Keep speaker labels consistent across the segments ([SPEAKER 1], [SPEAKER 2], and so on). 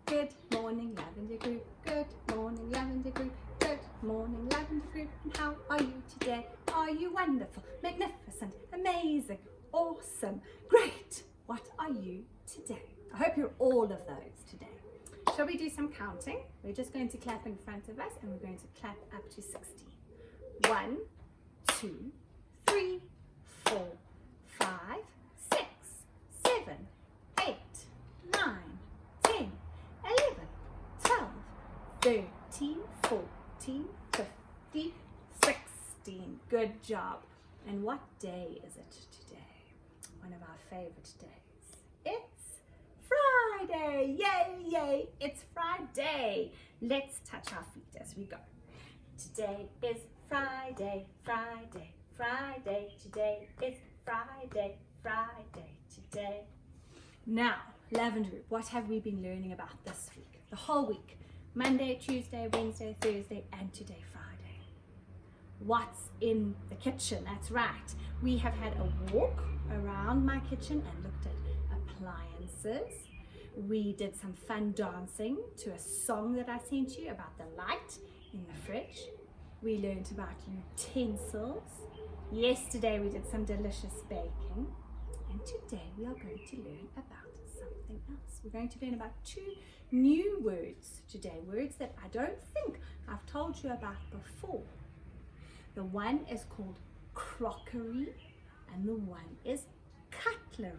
[SPEAKER 1] Good morning, Lavender Group. Good morning, Lavender Group. Good morning, Lavender Group. And how are you today? Are you wonderful, magnificent, amazing, awesome, great? What are you today? I hope you're all of those today. Shall we do some counting? We're just going to clap in front of us and we're going to clap up to 60. 1, 2, 3, 4, 5, 6, 7, 8, 9, 10, 11, 12, 13, 14, 15, 16. Good job. And what day is it today? One of our favorite days. It's Friday. Yay, yay. It's Friday. Let's touch our feet as we go. Today is Friday, Friday, Friday. Today is Friday, Friday, today. Now, Lavender Group, what have we been learning about this week? The whole week. Monday, Tuesday, Wednesday, Thursday, and today, Friday. What's in the kitchen? That's right. We have had a walk around my kitchen and looked at appliances. We did some fun dancing to a song that I sent you about the light in the fridge. We learned about utensils. Yesterday we did some delicious baking. And today we are going to learn about something else. We're going to learn about 2 new words today. Words that I don't think I've told you about before. The one is called crockery and the one is cutlery.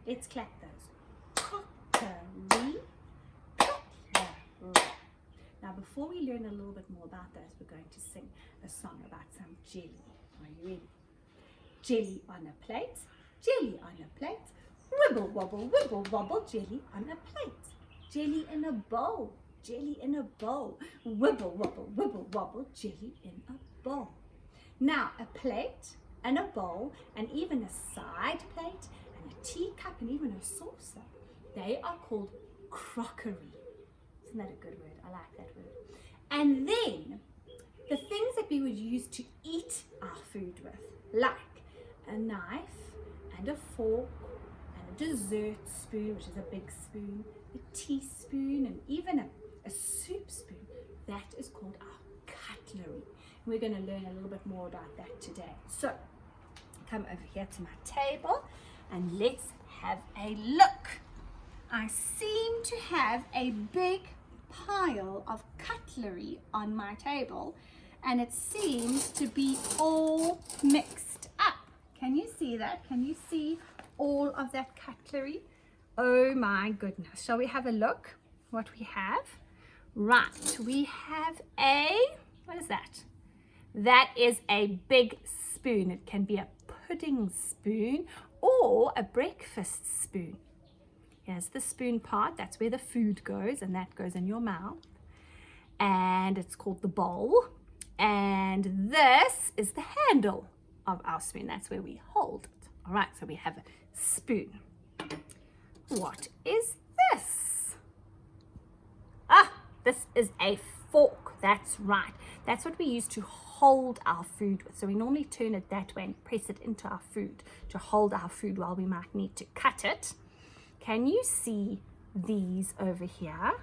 [SPEAKER 1] Let's clap those. Crockery, cutlery. Now before we learn a little bit more about those, we're going to sing a song about some jelly. Are you ready? Jelly on a plate, jelly on a plate, wibble wobble, wibble wobble, jelly on a plate. Jelly in a bowl, jelly in a bowl, wibble wobble, wibble wobble, jelly in a bowl. Now a plate and a bowl and even a side plate and a teacup and even a saucer, they are called crockery. Isn't that a good word? I like that word. And then the things that we would use to eat our food with, like a knife and a fork and a dessert spoon, which is a big spoon, a teaspoon, and even a soup spoon, that is called our cutlery. We're going to learn a little bit more about that today. So come over here to my table and let's have a look. I seem to have a big pile of cutlery on my table and it seems to be all mixed up. Can you see that? Can you see all of that cutlery? Oh my goodness. Shall we have a look what we have? Right, we have what is that? That is a big spoon. It can be a pudding spoon or a breakfast spoon. Here's the spoon part. That's where the food goes and that goes in your mouth. And it's called the bowl. And this is the handle of our spoon. That's where we hold it. All right, so we have a spoon. What is this? This is a fork. That's right. That's what we use to hold our food with. So we normally turn it that way and press it into our food to hold our food while we might need to cut it. Can you see these over here?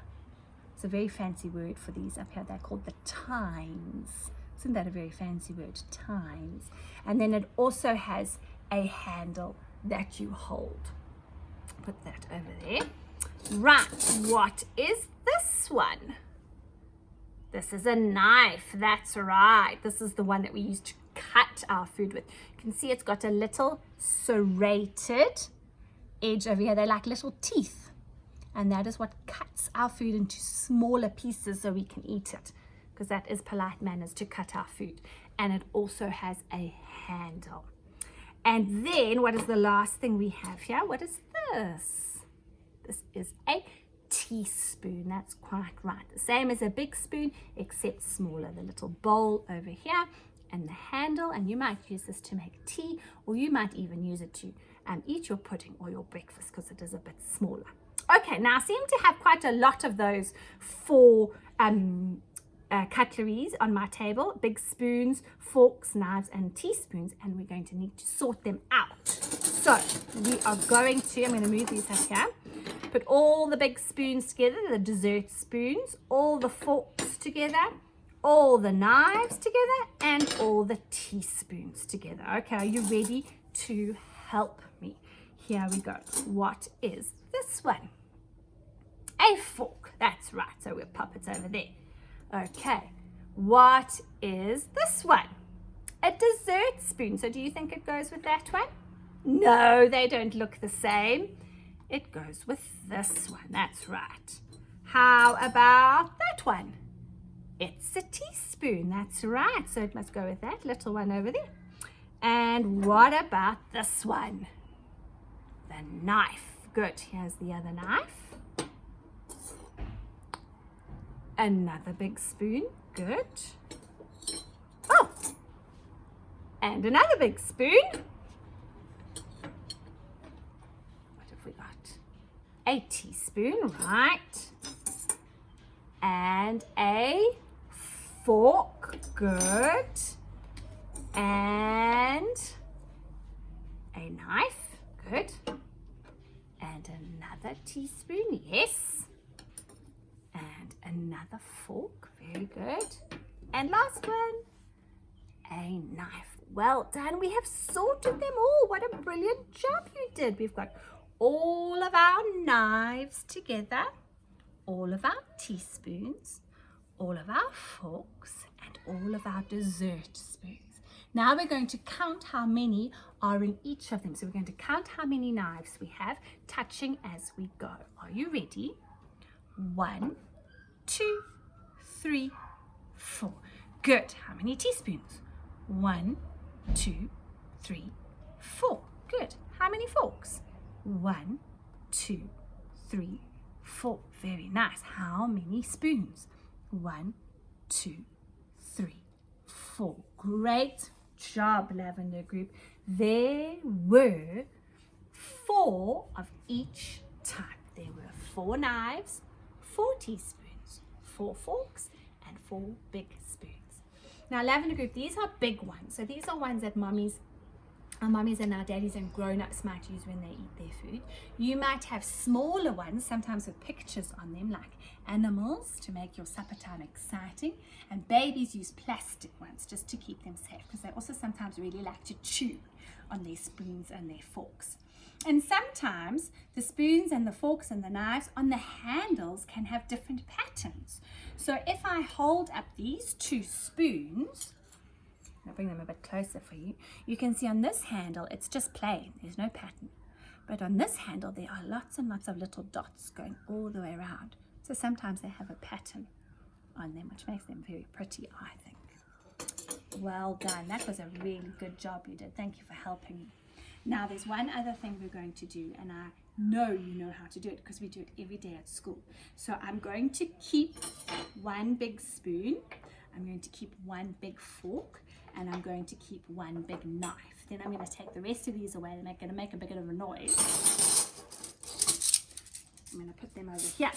[SPEAKER 1] It's a very fancy word for these up here. They're called the tines. Isn't that a very fancy word? Tines. And then it also has a handle that you hold. Put that over there. Right, what is this one? This is a knife. That's right. This is the one that we use to cut our food with. You can see it's got a little serrated edge over here. They're like little teeth. And that is what cuts our food into smaller pieces so we can eat it. Because that is polite manners to cut our food. And it also has a handle. And then what is the last thing we have here? What is this? This is a teaspoon. That's quite right. The same as a big spoon, except smaller. The little bowl over here and the handle. And you might use this to make tea, or you might even use it to eat your pudding or your breakfast because it is a bit smaller. Okay, now I seem to have quite a lot of those for cutleries on my table, big spoons, forks, knives, and teaspoons, and we're going to need to sort them out. So we are going to, I'm going to move these up here. Put all the big spoons together, the dessert spoons, all the forks together, all the knives together, and all the teaspoons together. Okay, are you ready to help me? Here we go. What is this one? A fork. That's right. So we'll pop it over there. Okay. What is this one? A dessert spoon. So do you think it goes with that one? No, they don't look the same. It goes with this one. That's right. How about that one? It's a teaspoon. That's right. So it must go with that little one over there. And what about this one? The knife. Good. Here's the other knife. Another big spoon. Good. Oh! And another big spoon. What have we got? A teaspoon, right. And a fork. Good. And a knife. Good. And another teaspoon. Yes. And another fork. Very good. And last one, a knife. Well done. We have sorted them all. What a brilliant job you did. We've got all of our knives together, all of our teaspoons, all of our forks, and all of our dessert spoons. Now we're going to count how many are in each of them. So we're going to count how many knives we have, touching as we go. Are you ready? 1, 2, 3, 4. Good. How many teaspoons? 1, 2, 3, 4. Good. How many forks? 1, 2, 3, 4. Very nice. How many spoons? 1, 2, 3, 4. Great job, Lavender Group. There were 4 of each type. There were 4 knives, 4 teaspoons, 4 forks, and 4 big spoons. Now, Lavender Group, these are big ones. So these are ones that our mummies and our daddies and grown-ups might use when they eat their food. You might have smaller ones, sometimes with pictures on them, like animals, to make your supper time exciting. And babies use plastic ones just to keep them safe, because they also sometimes really like to chew on their spoons and their forks. And sometimes the spoons and the forks and the knives on the handles can have different patterns. So if I hold up these 2 spoons, I'll bring them a bit closer for you. You can see on this handle, it's just plain. There's no pattern. But on this handle, there are lots and lots of little dots going all the way around. So sometimes they have a pattern on them, which makes them very pretty, I think. Well done. That was a really good job you did. Thank you for helping me. Now, there's one other thing we're going to do, and I know you know how to do it because we do it every day at school. So I'm going to keep 1 big spoon. I'm going to keep 1 big fork. And I'm going to keep 1 big knife. Then I'm going to take the rest of these away. They're going to make a bit of a noise. I'm going to put them over here.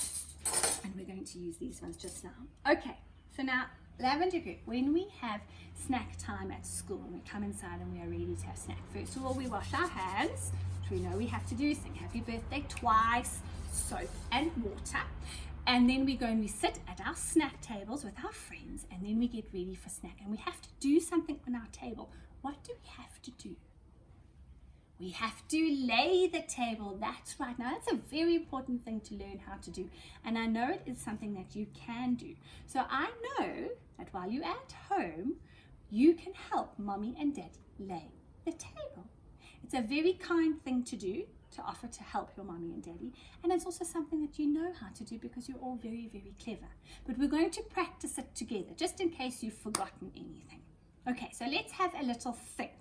[SPEAKER 1] And we're going to use these ones just now. Okay, so now, Lavender Group, when we have snack time at school and we come inside and we are ready to have snack, first of all, we wash our hands, which we know we have to do, sing happy birthday twice, soap and water. And then we go and we sit at our snack tables with our friends, and then we get ready for snack. And we have to do something on our table. What do we have to do? We have to lay the table. That's right. Now, that's a very important thing to learn how to do. And I know it is something that you can do. So I know that while you're at home, you can help Mommy and Daddy lay the table. It's a very kind thing to do, to offer to help your mommy and daddy, and it's also something that you know how to do because you're all very, very clever. But we're going to practice it together, just in case you've forgotten anything. Okay, so let's have a little think.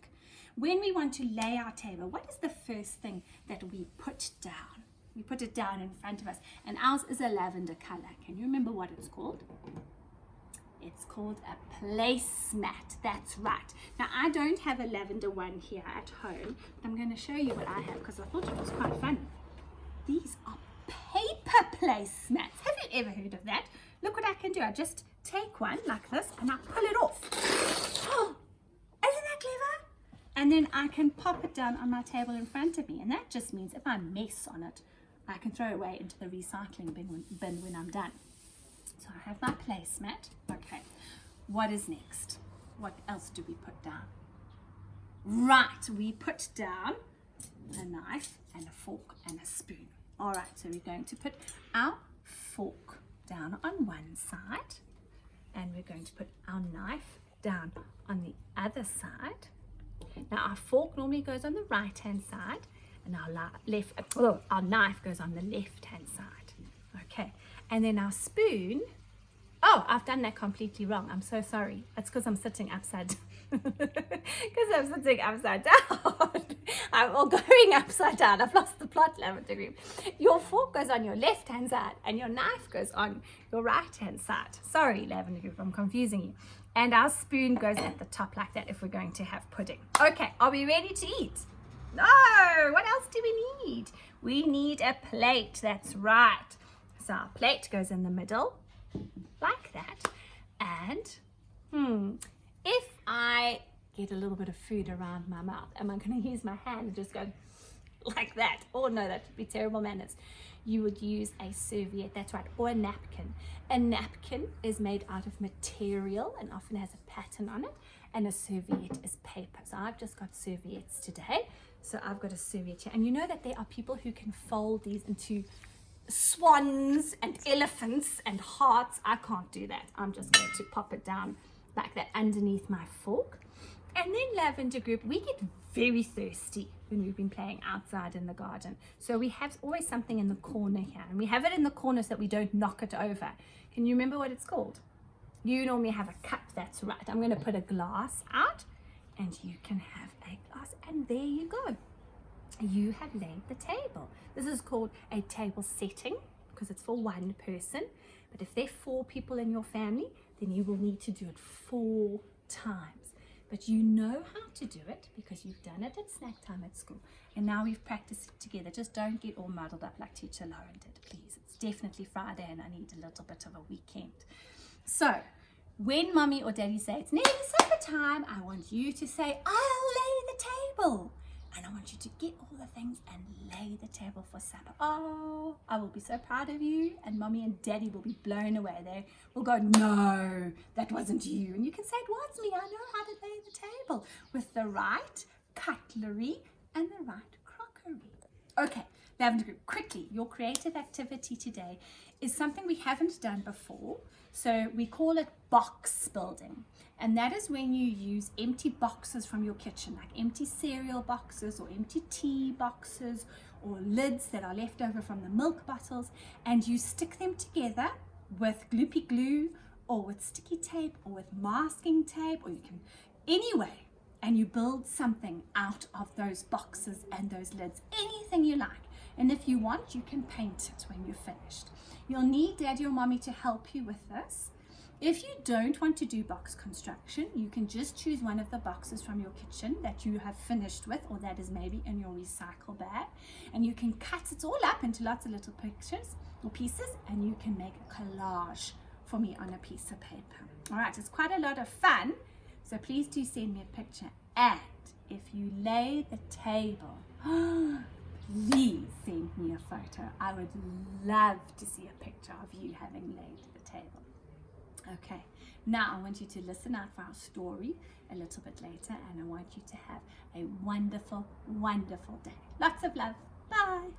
[SPEAKER 1] When we want to lay our table, what is the first thing that we put down? We put it down in front of us, and ours is a lavender color. Can you remember what it's called? It's called a placemat. That's right. Now, I don't have a lavender one here at home, but I'm going to show you what I have because I thought it was quite fun. These are paper placemats. Have you ever heard of that? Look what I can do. I just take one like this and I pull it off. Oh, isn't that clever? And then I can pop it down on my table in front of me. And that just means if I mess on it, I can throw away into the recycling bin when I'm done. So I have my placemat. Okay, what is next? What else do we put down? Right, we put down a knife and a fork and a spoon. All right, so we're going to put our fork down on one side, and we're going to put our knife down on the other side. Now our fork normally goes on the right hand side, and our knife goes on the left hand side. Okay, and then our spoon, oh, I've done that completely wrong. I'm so sorry. It's because I'm sitting upside down. Because I'm sitting upside down. I'm all going upside down. I've lost the plot, Lavender Group. Your fork goes on your left hand side and your knife goes on your right hand side. Sorry, Lavender Group, I'm confusing you. And our spoon goes at the top like that if we're going to have pudding. Okay, are we ready to eat? No, what else do we need? We need a plate, that's right. So our plate goes in the middle like that. And if I get a little bit of food around my mouth, am I going to use my hand and just go like that? Oh no, that would be terrible manners. You would use a serviette, that's right, or a napkin. A napkin is made out of material and often has a pattern on it, and a serviette is paper. So I've just got serviettes today. So I've got a serviette here. And you know that there are people who can fold these into swans and elephants and hearts. I can't do that. I'm just going to pop it down like that underneath my fork. And then Lavender Group, we get very thirsty when we've been playing outside in the garden. So we have always something in the corner here, and we have it in the corner so that we don't knock it over. Can you remember what it's called? You normally have a cup, that's right. I'm going to put a glass out, and you can have a glass, and there you go. You have laid the table. This is called a table setting because it's for one person. But if there are 4 people in your family, then you will need to do it 4 times. But you know how to do it because you've done it at snack time at school. And now we've practiced it together. Just don't get all muddled up like Teacher Lauren did, please. It's definitely Friday and I need a little bit of a weekend. So when mommy or daddy say it's nearly supper time, I want you to say, I'll lay the table. And I want you to get all the things and lay the table for supper. Oh, I will be so proud of you, and mommy and daddy will be blown away. They will go, no, that wasn't you. And you can say, it was me. I know how to lay the table with the right cutlery and the right crockery. Okay, Lavender Group, quickly, your creative activity today is something we haven't done before. So we call it box building. And that is when you use empty boxes from your kitchen, like empty cereal boxes or empty tea boxes or lids that are left over from the milk bottles, and you stick them together with gloopy glue or with sticky tape or with masking tape, or you can anyway, and you build something out of those boxes and those lids, anything you like. And if you want, you can paint it when you're finished. You'll need daddy or mommy to help you with this. If you don't want to do box construction, you can just choose one of the boxes from your kitchen that you have finished with, or that is maybe in your recycle bag, and you can cut it all up into lots of little pictures or pieces, and you can make a collage for me on a piece of paper. All right, it's quite a lot of fun, so please do send me a picture. And if you lay the table, please send me a photo. I would love to see a picture of you having laid the table. Okay, now I want you to listen out for our story a little bit later, and I want you to have a wonderful, wonderful day. Lots of love. Bye.